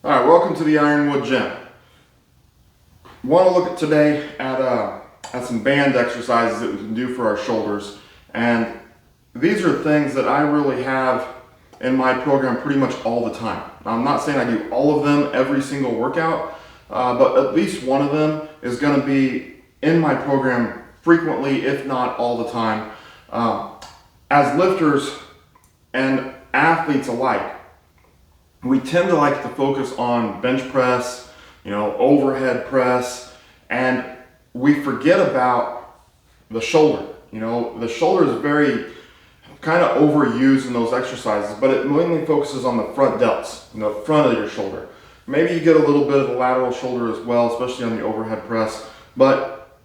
All right, welcome to the Ironwood Gym. Want to look at today at some band exercises that we can do for our shoulders, and these are things that I really have in my program pretty much all the time. Now, I'm not saying I do all of them every single workout, but at least one of them is going to be in my program frequently, if not all the time. As lifters and athletes alike, we tend to like to focus on bench press, overhead press, and we forget about the shoulder. The shoulder is very kind of overused in those exercises, but it mainly focuses on the front delts, the front of your shoulder. Maybe you get a little bit of the lateral shoulder as well, especially on the overhead press, but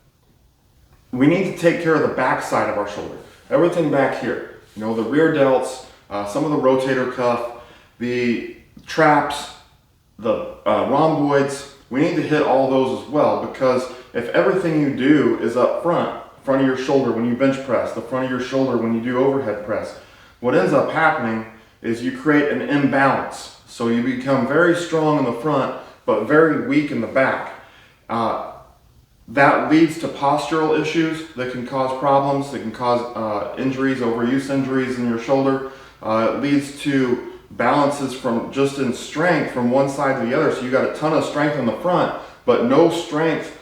we need to take care of the back side of our shoulder. Everything back here, the rear delts, some of the rotator cuff, the traps, the rhomboids. We need to hit all those as well, because if everything you do is up front of your shoulder when you bench press, the front of your shoulder when you do overhead press, what ends up happening is you create an imbalance. So you become very strong in the front, but very weak in the back. That leads to postural issues that can cause problems, that can cause injuries, overuse injuries in your shoulder. It leads to balances from just in strength from one side to the other. So you got a ton of strength in the front, but no strength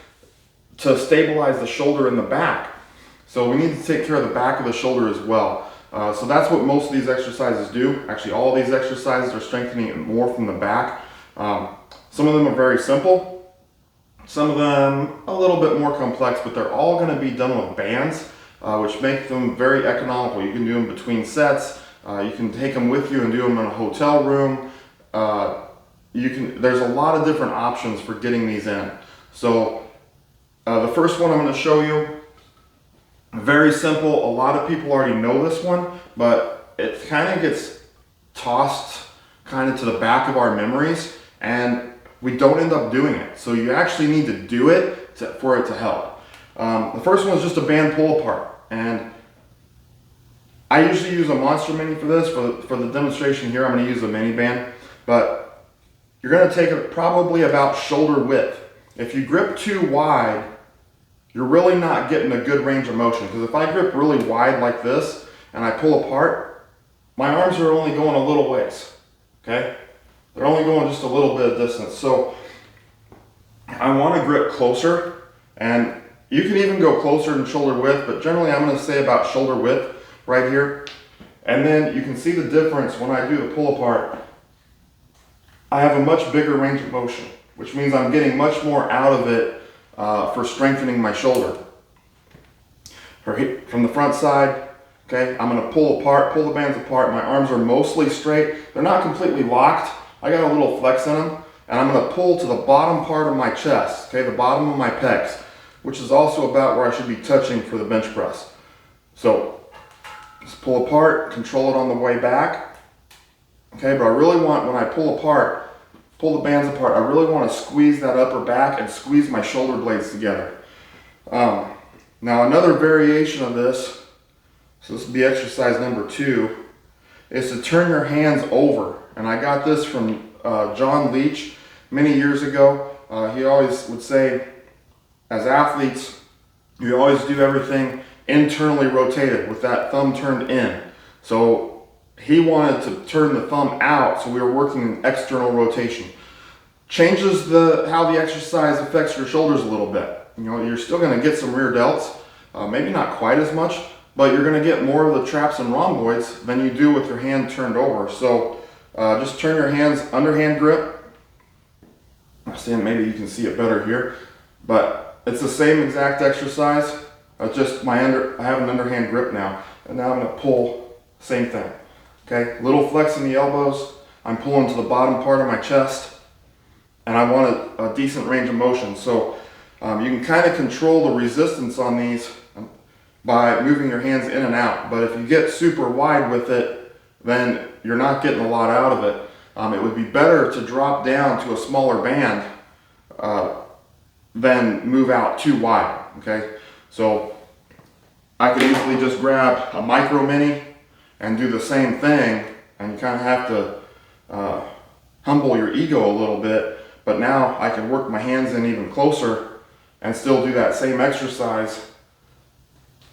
to stabilize the shoulder in the back. So we need to take care of the back of the shoulder as well. So that's what most of these exercises do. Actually, all these exercises are strengthening it more from the back. Some of them are very simple. Some of them a little bit more complex, but they're all going to be done with bands, which make them very economical. You can do them between sets. You can take them with you and do them in a hotel room. There's a lot of different options for getting these in. So the first one I'm going to show you, very simple. A lot of people already know this one, but it kind of gets tossed kind of to the back of our memories, and we don't end up doing it. So you actually need to do it for it to help. The first one is just a band pull apart, and I usually use a Monster Mini for this. For the demonstration here, I'm going to use a mini band, but you're going to take it probably about shoulder width. If you grip too wide, you're really not getting a good range of motion, because if I grip really wide like this and I pull apart, my arms are only going a little ways, okay? They're only going just a little bit of distance. So I want to grip closer, and you can even go closer than shoulder width, but generally I'm going to say about shoulder width right here. And then you can see the difference when I do the pull apart. I have a much bigger range of motion, which means I'm getting much more out of it for strengthening my shoulder. From the front side, okay, I'm going to pull the bands apart. My arms are mostly straight. They're not completely locked. I got a little flex in them, and I'm going to pull to the bottom part of my chest, okay, the bottom of my pecs, which is also about where I should be touching for the bench press. So just pull apart, control it on the way back. Okay, but I really want, when I pull the bands apart, I really want to squeeze that upper back and squeeze my shoulder blades together. Now another variation of this, so this will be exercise number 2, is to turn your hands over. And I got this from John Leach many years ago. He always would say, as athletes, you always do everything internally rotated with that thumb turned in. So he wanted to turn the thumb out, so we were working in external rotation. Changes how the exercise affects your shoulders a little bit. You're still going to get some rear delts, maybe not quite as much, but you're going to get more of the traps and rhomboids than you do with your hand turned over. So just turn your hands, underhand grip. Maybe you can see it better here, but it's the same exact exercise. Just I have an underhand grip now, and now I'm going to pull, same thing. Okay, little flex in the elbows. I'm pulling to the bottom part of my chest, and I want a decent range of motion. So you can kind of control the resistance on these by moving your hands in and out. But if you get super wide with it, then you're not getting a lot out of it. It would be better to drop down to a smaller band than move out too wide. Okay, so I could easily just grab a micro mini and do the same thing, and you kind of have to humble your ego a little bit, but now I can work my hands in even closer and still do that same exercise,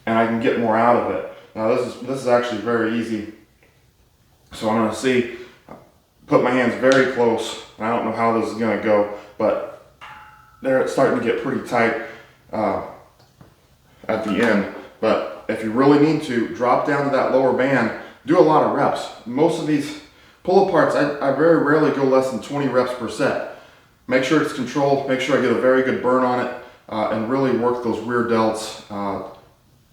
and I can get more out of it. Now this is actually very easy. So I'm going to put my hands very close, and I don't know how this is going to go, but there it's starting to get pretty tight at the end. But if you really need to, drop down to that lower band, do a lot of reps. Most of these pull-aparts, I very rarely go less than 20 reps per set. Make sure it's controlled, make sure I get a very good burn on it, and really work those rear delts,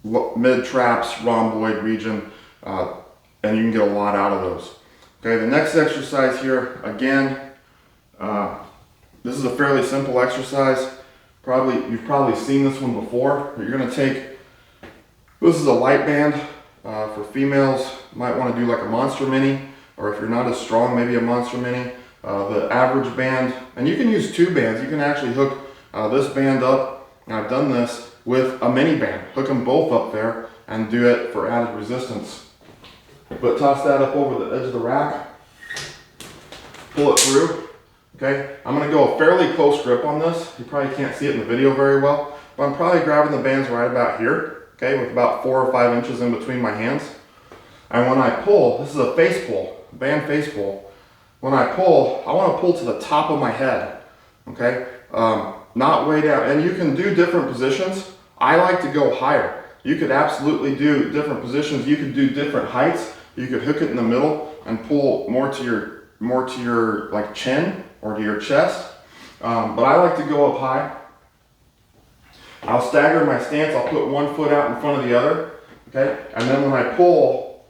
mid-traps, rhomboid region, and you can get a lot out of those. Okay, the next exercise here, again, this is a fairly simple exercise. You've probably seen this one before. You're going to take, this is a light band for females. You might want to do like a Monster Mini, or if you're not as strong, maybe a Monster Mini. The average band, and you can use two bands. You can actually hook this band up, and I've done this with a mini band. Hook them both up there and do it for added resistance. But toss that up over the edge of the rack, pull it through. Okay, I'm going to go a fairly close grip on this. You probably can't see it in the video very well, but I'm probably grabbing the bands right about here, okay, with about 4 or 5 inches in between my hands. And when I pull, this is a face pull, band face pull. When I pull, I want to pull to the top of my head, okay, not way down. And you can do different positions. I like to go higher. You could absolutely do different positions. You could do different heights. You could hook it in the middle and pull more to your like chin or to your chest. But I like to go up high. I'll stagger my stance. I'll put one foot out in front of the other. Okay, and then when I pull,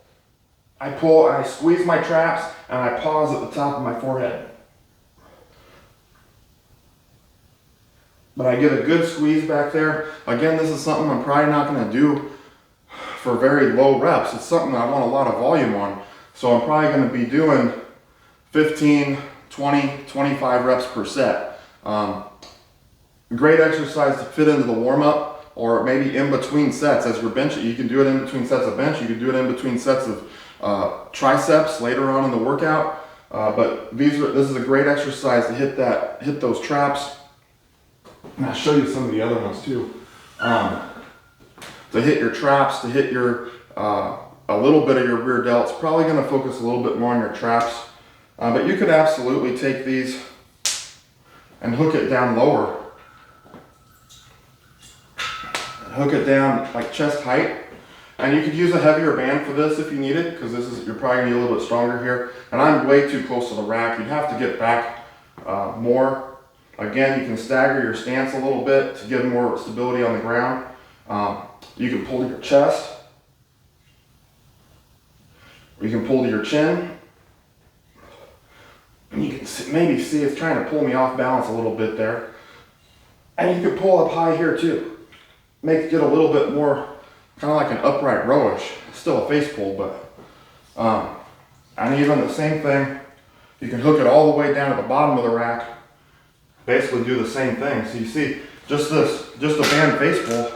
I squeeze my traps and I pause at the top of my forehead. But I get a good squeeze back there. Again, this is something I'm probably not going to do for very low reps. It's something I want a lot of volume on. So I'm probably going to be doing 15, 20, 25 reps per set. Great exercise to fit into the warm-up, or maybe in between sets as you're benching. You can do it in between sets of bench. You can do it in between sets of triceps later on in the workout. But this is a great exercise to hit those traps. And I'll show you some of the other ones too. To hit your traps, to hit your a little bit of your rear delts. Probably going to focus a little bit more on your traps, but you could absolutely take these and hook it down lower. Hook it down like chest height, and you could use a heavier band for this if you need it, because you're probably going to be a little bit stronger here. And I'm way too close to the rack. You'd have to get back more. Again, you can stagger your stance a little bit to get more stability on the ground. You can pull to your chest. You can pull to your chin. And you can maybe see it's trying to pull me off balance a little bit there. And you can pull up high here too. Make it get a little bit more, kind of like an upright rowish. Still a face pull, but and even the same thing, you can hook it all the way down at the bottom of the rack. Basically do the same thing. So you see, just a band face pull.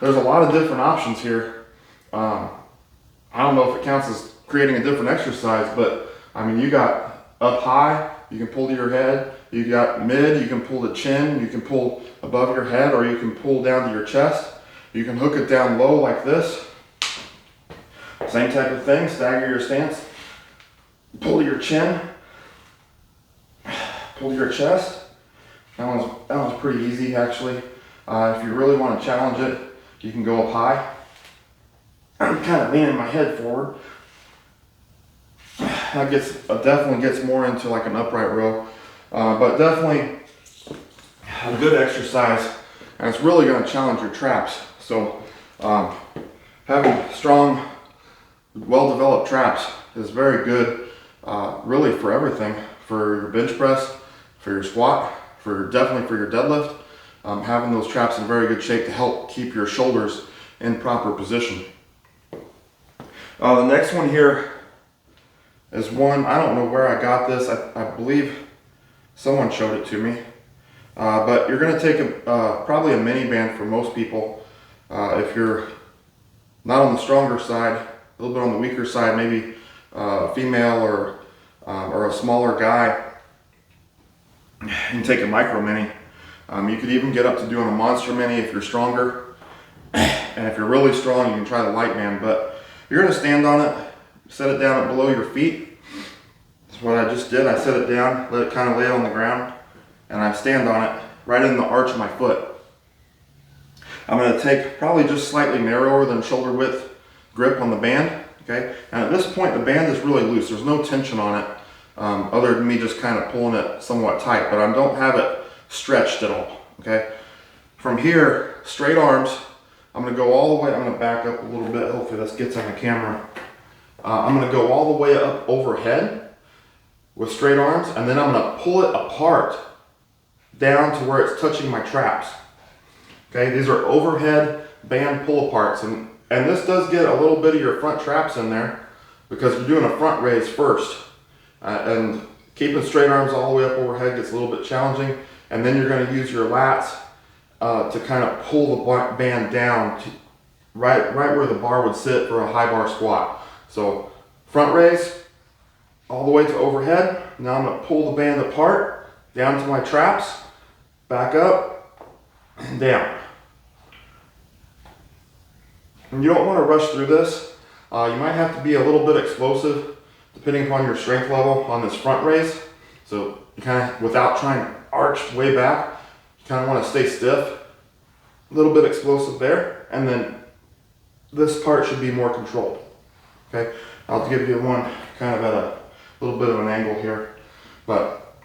There's a lot of different options here. I don't know if it counts as creating a different exercise, but I mean, you got up high, you can pull to your head. You got mid, you can pull to chin, you can pull above your head, or you can pull down to your chest. You can hook it down low like this. Same type of thing, stagger your stance. Pull to your chin, pull to your chest. That one's pretty easy actually. If you really want to challenge it, you can go up high. I'm kind of leaning my head forward. That definitely gets more into like an upright row, but definitely a good exercise, and it's really going to challenge your traps. So having strong, well-developed traps is very good, really for everything, for your bench press, for your squat, definitely for your deadlift. Having those traps in very good shape to help keep your shoulders in proper position. The next one here is one, I don't know where I got this. I believe someone showed it to me. But you're going to take probably a mini band for most people. If you're not on the stronger side, a little bit on the weaker side, maybe a female or a smaller guy, You can take a micro mini. You could even get up to doing a monster mini if you're stronger. And if you're really strong, you can try the light band, but you're gonna stand on it, set it down below your feet. That's what I just did. I set it down, let it kind of lay on the ground, and I stand on it right in the arch of my foot. I'm gonna take probably just slightly narrower than shoulder width grip on the band, okay? And at this point, the band is really loose. There's no tension on it, other than me just kind of pulling it somewhat tight, but I don't have it stretched at all, okay? From here, straight arms, I'm gonna go all the way, I'm gonna back up a little bit, hopefully this gets on the camera. I'm gonna go all the way up overhead with straight arms, and then I'm gonna pull it apart down to where it's touching my traps. Okay, these are overhead band pull aparts, and this does get a little bit of your front traps in there because you're doing a front raise first. And keeping straight arms all the way up overhead gets a little bit challenging, and then you're gonna use your lats to kind of pull the band down to right where the bar would sit for a high bar squat. So front raise all the way to overhead. Now I'm going to pull the band apart down to my traps, back up and down. And you don't want to rush through this. You might have to be a little bit explosive depending upon your strength level on this front raise. So you kind of, without trying to arch way back, kind of want to stay stiff, a little bit explosive there, and then this part should be more controlled. Okay, I'll give you one kind of at a little bit of an angle here, but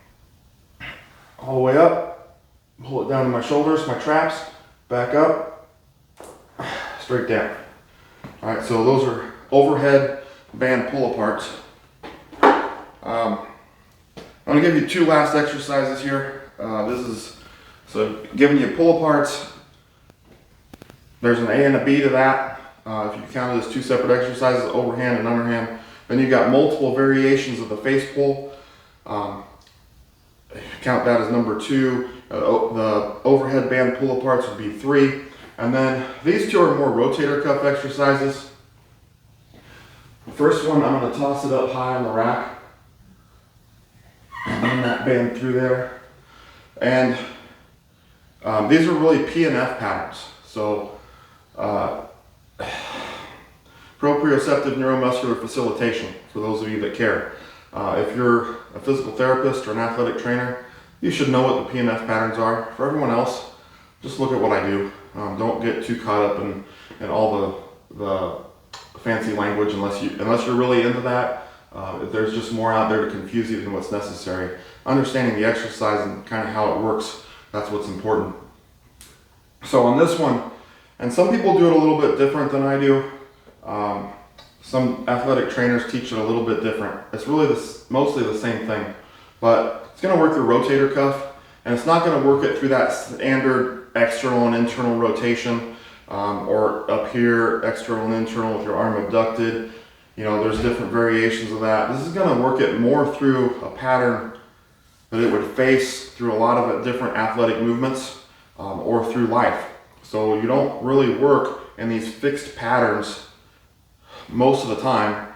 all the way up, pull it down to my shoulders, my traps, back up, straight down. All right, so those are overhead band pull aparts. I'm gonna give you two last exercises here. So giving you pull aparts, there's an A and a B to that. If you count it as two separate exercises, overhand and underhand. Then you've got multiple variations of the face pull. Count that as number 2. The overhead band pull aparts would be 3. And then these two are more rotator cuff exercises. The first one, I'm going to toss it up high on the rack. Run that band through there. And these are really P&F patterns. So proprioceptive neuromuscular facilitation, for those of you that care. If you're a physical therapist or an athletic trainer, you should know what the P&F patterns are. For everyone else, just look at what I do. Don't get too caught up in all the fancy language unless you're really into that. There's just more out there to confuse you than what's necessary. Understanding the exercise and kind of how it works, that's what's important. So on this one, and some people do it a little bit different than I do. Some athletic trainers teach it a little bit different. It's really mostly the same thing, but it's going to work your rotator cuff, and it's not going to work it through that standard external and internal rotation, or up here, external and internal with your arm abducted. You know, there's different variations of that. This is going to work it more through a pattern that it would face through a lot of different athletic movements, or through life. So you don't really work in these fixed patterns most of the time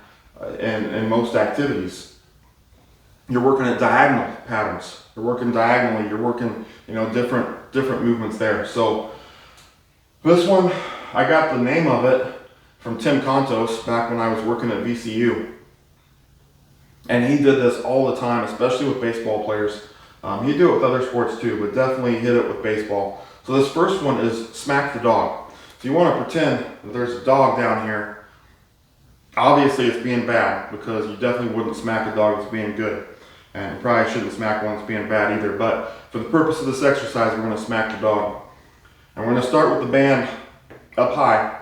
in most activities. You're working at diagonal patterns. You're working diagonally. You're working, different movements there. So this one, I got the name of it from Tim Contos back when I was working at VCU. And he did this all the time, especially with baseball players. He'd do it with other sports too, but definitely hit it with baseball. So this first one is smack the dog. So you want to pretend that there's a dog down here. Obviously it's being bad, because you definitely wouldn't smack a dog that's being good. And you probably shouldn't smack one that's being bad either. But for the purpose of this exercise, we're going to smack the dog. And we're going to start with the band up high.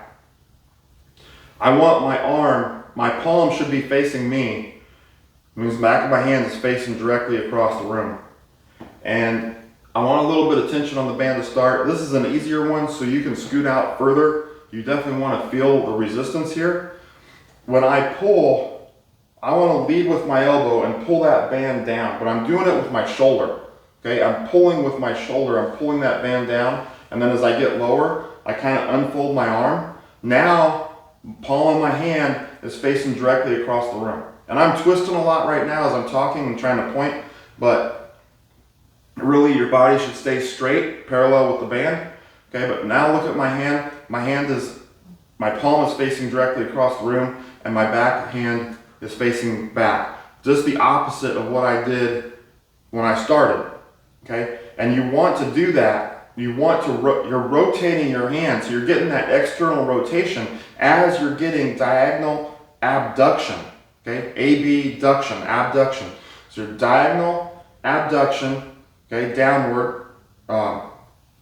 I want my palm should be facing me. It means the back of my hand is facing directly across the room. And I want a little bit of tension on the band to start. This is an easier one, so you can scoot out further. You definitely want to feel the resistance here. When I pull, I want to lead with my elbow and pull that band down, but I'm doing it with my shoulder. Okay, I'm pulling with my shoulder. I'm pulling that band down, and then as I get lower, I kind of unfold my arm. Now, palm of my hand is facing directly across the room. And I'm twisting a lot right now as I'm talking and trying to point, but your body should stay straight, parallel with the band. Okay, but now look at my hand. My palm is facing directly across the room, and my back hand is facing back. Just the opposite of what I did when I started. Okay, and you want to do that. You want to, you're rotating your hand, so you're getting that external rotation as you're getting diagonal abduction. Okay, abduction, abduction. So your diagonal abduction, okay, downward.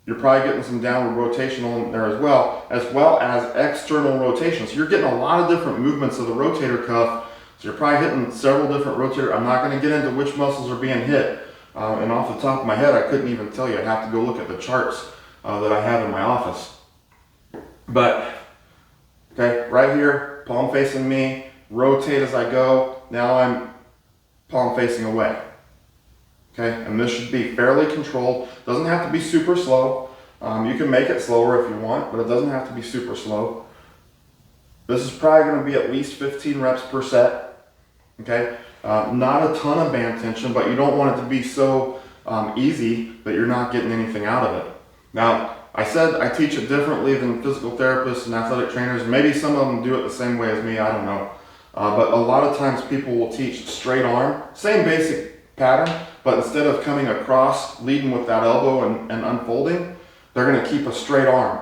You're probably getting some downward rotational in there as well as external rotation. So you're getting a lot of different movements of the rotator cuff. So you're probably hitting several different rotator. I'm not going to get into which muscles are being hit. And off the top of my head, I couldn't even tell you. I'd have to go look at the charts that I have in my office. But, okay, right here, palm facing me, rotate as I go. Now I'm palm facing away. Okay, and this should be fairly controlled. Doesn't have to be super slow. You can make it slower if you want, but it doesn't have to be super slow. This is probably going to be at least 15 reps per set. Okay, not a ton of band tension, but you don't want it to be so easy that you're not getting anything out of it. Now, I said I teach it differently than physical therapists and athletic trainers. Maybe some of them do it the same way as me, I don't know. But a lot of times people will teach straight arm, same basic pattern, but instead of coming across, leading with that elbow and unfolding, they're going to keep a straight arm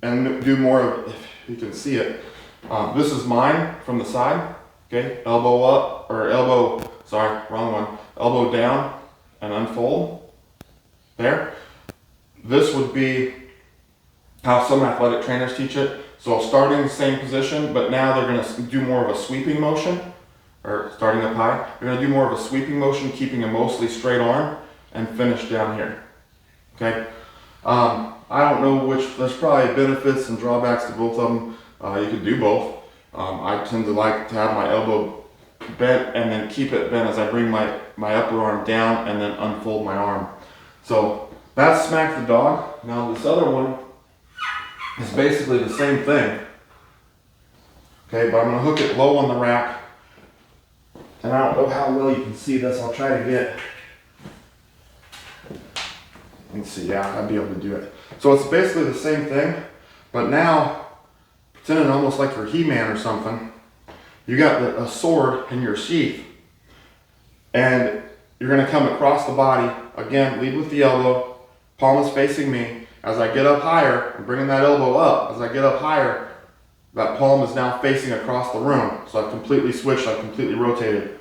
and do more of, if you can see it. This is mine from the side, okay? Elbow up, or elbow, sorry, wrong one. Elbow down and unfold, there. This would be how some athletic trainers teach it. So starting in the same position, but now they're going to do more of a sweeping motion, or starting up high. They're going to do more of a sweeping motion, keeping a mostly straight arm, and finish down here, okay? I don't know which, there's probably benefits and drawbacks to both of them. You can do both. I tend to like to have my elbow bent and then keep it bent as I bring my upper arm down and then unfold my arm. So that's smack the dog. Now this other one is basically the same thing. Okay, but I'm going to hook it low on the rack. And I don't know how well you can see this. I'll try to get, let's see, yeah, I'd be able to do it. So it's basically the same thing, but now, pretending almost like you're He-Man or something, you got a sword in your sheath, and you're going to come across the body. Again, lead with the elbow, palm is facing me. As I get up higher, I'm bringing that elbow up. As I get up higher, that palm is now facing across the room. So I've completely switched, I've completely rotated.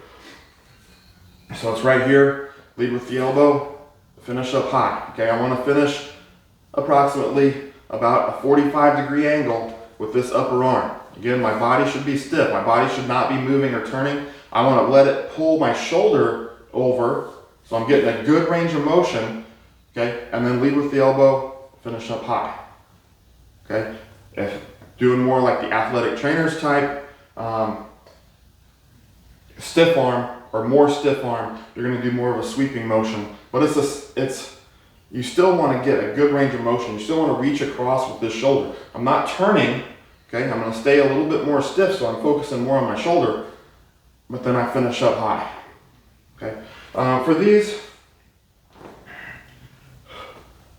So it's right here, lead with the elbow, finish up high. Okay, I want to finish approximately about a 45-degree angle with this upper arm. Again, my body should be stiff. My body should not be moving or turning. I want to let it pull my shoulder over, so I'm getting a good range of motion, okay, and then lead with the elbow, finish up high, okay. If doing more like the athletic trainers type, stiff arm or more stiff arm, you're going to do more of a sweeping motion, but you still want to get a good range of motion. You still want to reach across with this shoulder. I'm not turning, okay, I'm going to stay a little bit more stiff, so I'm focusing more on my shoulder, but then I finish up high, okay. For these,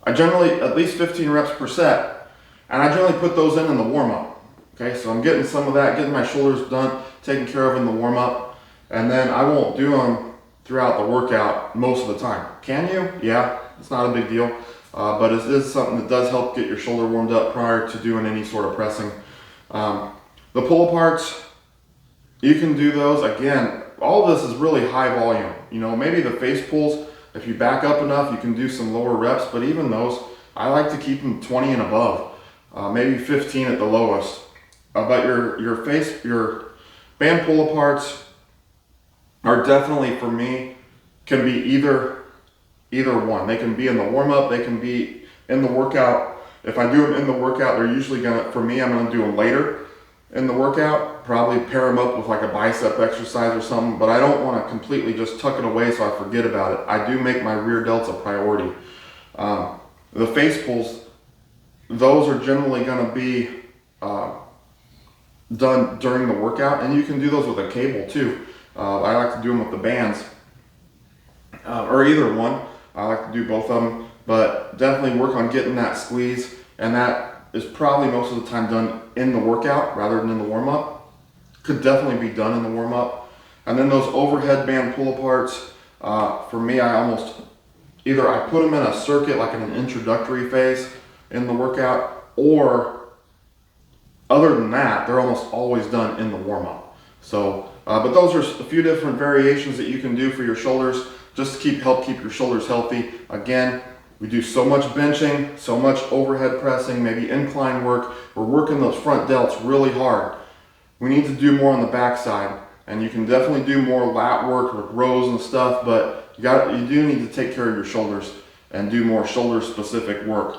I generally at least 15 reps per set, and I generally put those in the warm-up, okay. So I'm getting some of that, getting my shoulders done, taken care of in the warm-up, and then I won't do them throughout the workout most of the time. Can you? Yeah, it's not a big deal, but it is something that does help get your shoulder warmed up prior to doing any sort of pressing. The pull-aparts, you can do those. Again, all of this is really high volume. You know, maybe the face pulls, if you back up enough, you can do some lower reps, but even those, I like to keep them 20 and above, maybe 15 at the lowest. But your band pull-aparts are definitely, for me, can be either one. They can be in the warm-up, they can be in the workout. If I do them in the workout, they're usually gonna, for me, I'm gonna do them later in the workout, probably pair them up with like a bicep exercise or something, but I don't want to completely just tuck it away so I forget about it. I do make my rear delts a priority. The face pulls, those are generally going to be done during the workout, and you can do those with a cable too. I like to do them with the bands, or either one. I like to do both of them, but definitely work on getting that squeeze, and that is probably most of the time done in the workout rather than in the warm-up. Could definitely be done in the warm-up. And then those overhead band pull-aparts, for me, either I put them in a circuit like in an introductory phase in the workout, or other than that, they're almost always done in the warm-up. So, but those are a few different variations that you can do for your shoulders just to help keep your shoulders healthy. Again, we do so much benching, so much overhead pressing, maybe incline work. We're working those front delts really hard. We need to do more on the backside, and you can definitely do more lat work with rows and stuff, but you do need to take care of your shoulders and do more shoulder specific work,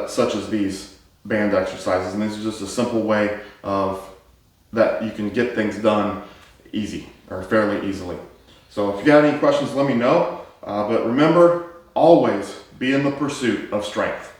such as these band exercises. And this is just a simple way of that you can get things done easy or fairly easily. So if you got any questions, let me know. But remember, always be in the pursuit of strength.